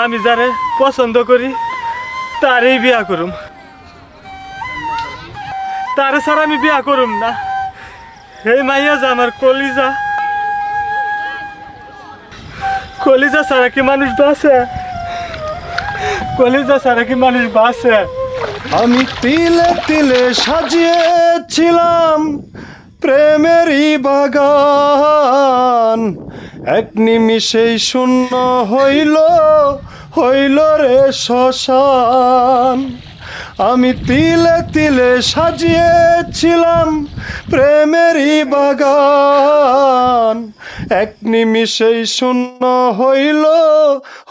আমি যারে পছন্দ করি তারই বিয়া করুম, তারে ছাড়া আমি বিয়া করুম না। এই মাইয়া যা আমার কলিজা, কলিজা ছাড়া কি মানুষ বাঁচে? কলিজা ছাড়া কি মানুষ বাঁচে? আমি তিলে তিলে সাজিয়েছিলাম প্রেমেরই বাগান, এক নিমিষেই শূন্য হইল হইল রে শ্মশান। আমি তিলে তিলে সাজিয়েছিলাম প্রেমেরই বাগান, এক নিমিষেই শূন্য হইল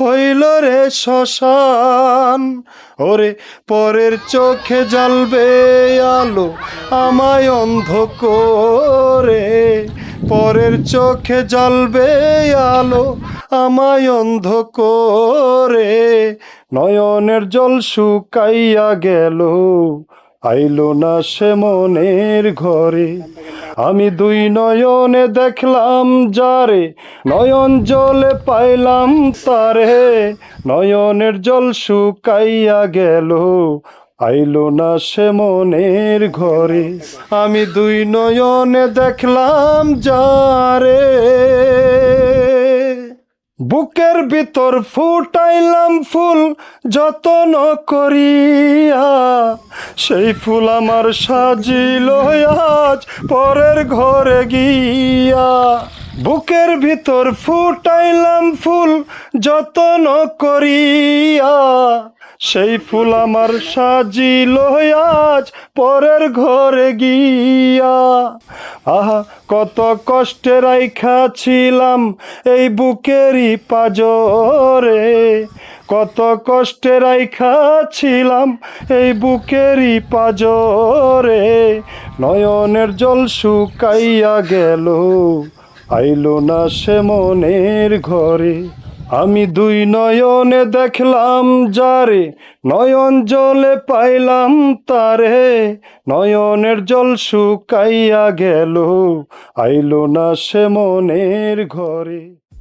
হইল রে শ্মশান। ওরে পরের চোখে জ্বলবে আলো আমায় অন্ধ করে, পরের চোখে জ্বলবে আলো আমায় অন্ধ করে। নয়নের জল শুকাইয়া গেল, আইলো না সে মনের ঘরে। আমি দুই নয়নে দেখলাম যারে, নয়ন জলে পাইলাম তারে। নয়নের জল শুকাইয়া গেল, আইলো না সে মনের ঘরে। আমি দুই নয়নে দেখলাম যারে, বুকের ভিতর ফুটাইলাম ফুল যতন করিয়া, সেই ফুল আমার সাজিল আজ পরের ঘরে গিয়া। বুকের ভিতর ফুটাইলাম ফুল যতন করিয়া, সেই ফুল আমার সাজিল আজ পরের ঘরে গিয়া। আহা কত কষ্টে রাইখা ছিলাম এই বুকেরই পাজরে, কত কষ্টে রাইখা ছিলাম এই বুকেরই পাজরে। নয়নের জল শুকাইয়া গেল, আইলো না সে মনের ঘরে। আমি দুই নয়নে দেখলাম যারে, নয়ন জলে পাইলাম তারে। নয়নের জল শুকাইয়া গেল, আইলো না সে মনের ঘরে।